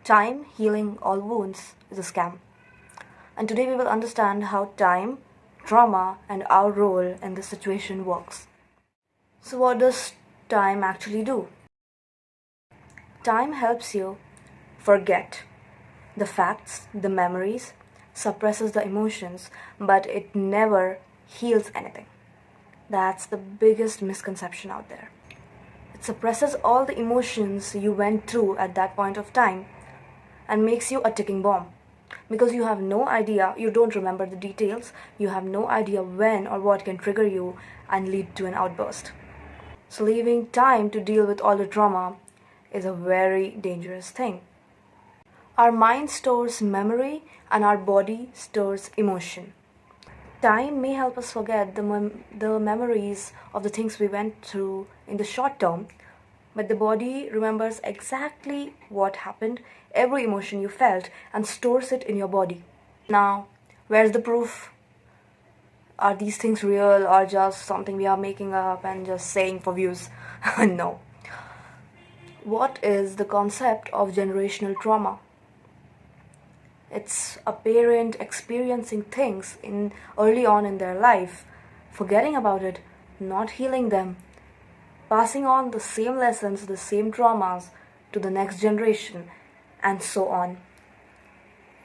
Time healing all wounds is a scam. And today we will understand how time, trauma, and our role in this situation works. So, what does time actually do? Time helps you forget the facts, the memories, suppresses the emotions, but it never heals anything. That's the biggest misconception out there. It suppresses all the emotions you went through at that point of time and makes you a ticking bomb. Because you have no idea, you don't remember the details, you have no idea when or what can trigger you and lead to an outburst. So leaving time to deal with all the trauma is a very dangerous thing. Our mind stores memory and our body stores emotion. Time may help us forget the memories of the things we went through in the short term, but the body remembers exactly what happened, every emotion you felt, and stores it in your body. Now, where's the proof? Are these things real or just something we are making up and just saying for views? No. What is the concept of generational trauma? It's a parent experiencing things early on in their life, forgetting about it, not healing them, passing on the same lessons, the same traumas to the next generation, and so on.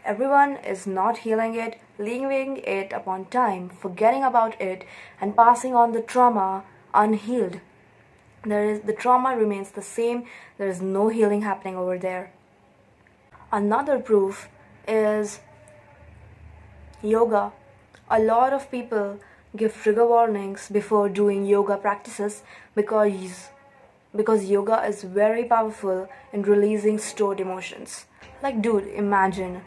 Everyone is not healing it, leaving it upon time, forgetting about it, and passing on the trauma unhealed. The trauma remains the same, there is no healing happening over there. Another proof is yoga. A lot of people give trigger warnings before doing yoga practices because yoga is very powerful in releasing stored emotions. Like, dude, imagine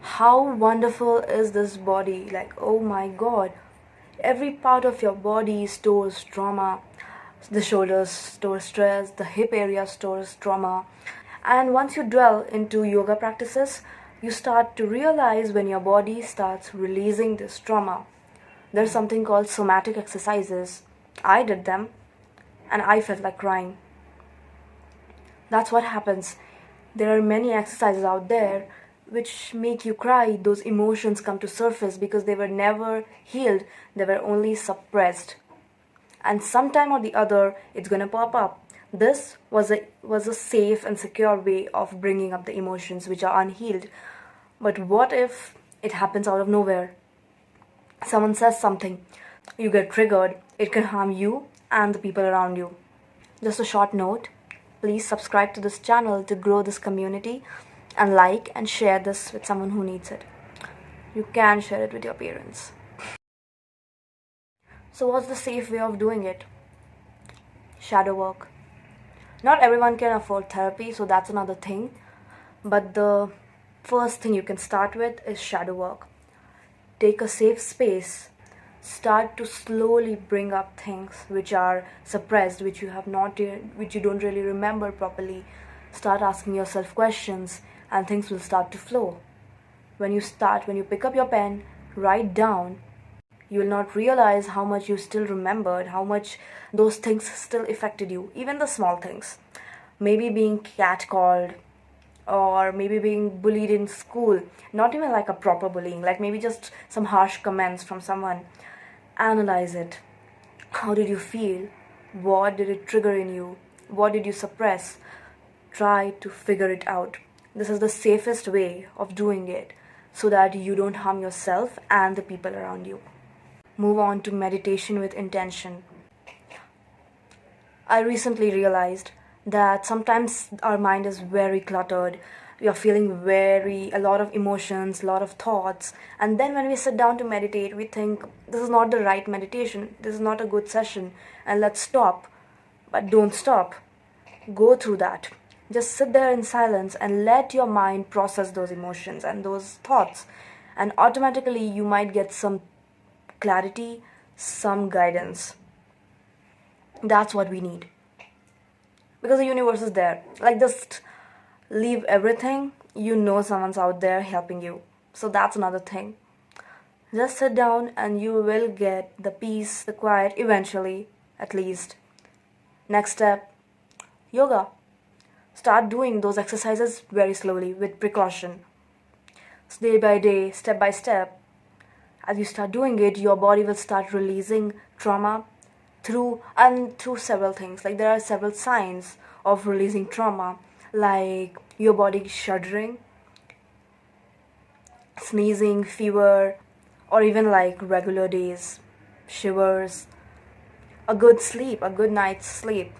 how wonderful is this body. Like, oh my god, every part of your body stores trauma. The shoulders store stress, the hip area stores trauma. And once you dwell into yoga practices, you start to realize when your body starts releasing this trauma. There's something called somatic exercises. I did them and I felt like crying. That's what happens. There are many exercises out there which make you cry. Those emotions come to surface because they were never healed, they were only suppressed. And sometime or the other, it's gonna pop up. This was a safe and secure way of bringing up the emotions which are unhealed. But what if it happens out of nowhere? Someone says something, you get triggered, it can harm you and the people around you. Just a short note, please subscribe to this channel to grow this community, and like and share this with someone who needs it. You can share it with your parents. So what's the safe way of doing it? Shadow work. Not everyone can afford therapy, so that's another thing. But the first thing you can start with is shadow work. Take a safe space. Start to slowly bring up things which are suppressed, which you don't really remember properly. Start asking yourself questions and things will start to flow. When you pick up your pen, write down, you will not realize how much you still remembered, how much those things still affected you, even the small things. Maybe being catcalled, or maybe being bullied in school, not even like a proper bullying, like maybe just some harsh comments from someone. Analyze it. How did you feel? What did it trigger in you? What did you suppress? Try to figure it out. This is the safest way of doing it so that you don't harm yourself and the people around you. Move on to meditation with intention. I recently realized that sometimes our mind is very cluttered. We are feeling a lot of emotions, a lot of thoughts. And then when we sit down to meditate, we think, this is not the right meditation. This is not a good session. And let's stop. But don't stop. Go through that. Just sit there in silence and let your mind process those emotions and those thoughts. And automatically you might get some clarity, some guidance. That's what we need. Because the universe is there. Like, just leave everything. You know someone's out there helping you. So that's another thing. Just sit down and you will get the peace, the quiet, eventually, at least. Next step, yoga. Start doing those exercises very slowly with precaution. So day by day, step by step, as you start doing it, your body will start releasing trauma through several things. Like there are several signs of releasing trauma, like your body shuddering, sneezing, fever, or even like regular days, shivers, a good sleep, a good night's sleep,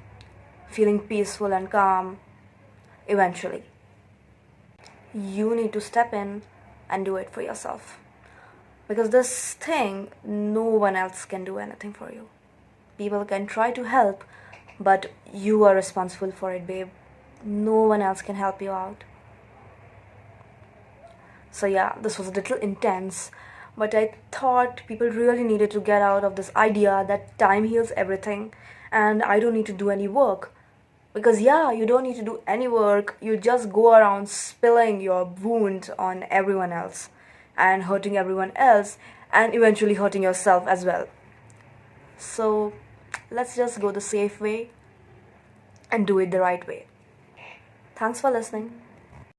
feeling peaceful and calm. Eventually, you need to step in and do it for yourself, because this thing, no one else can do anything for you. People can try to help, but you are responsible for it, babe. No one else can help you out. So yeah, this was a little intense, but I thought people really needed to get out of this idea that time heals everything and I don't need to do any work. Because yeah, you don't need to do any work, you just go around spilling your wound on everyone else and hurting everyone else and eventually hurting yourself as well. So let's just go the safe way and do it the right way. Thanks for listening.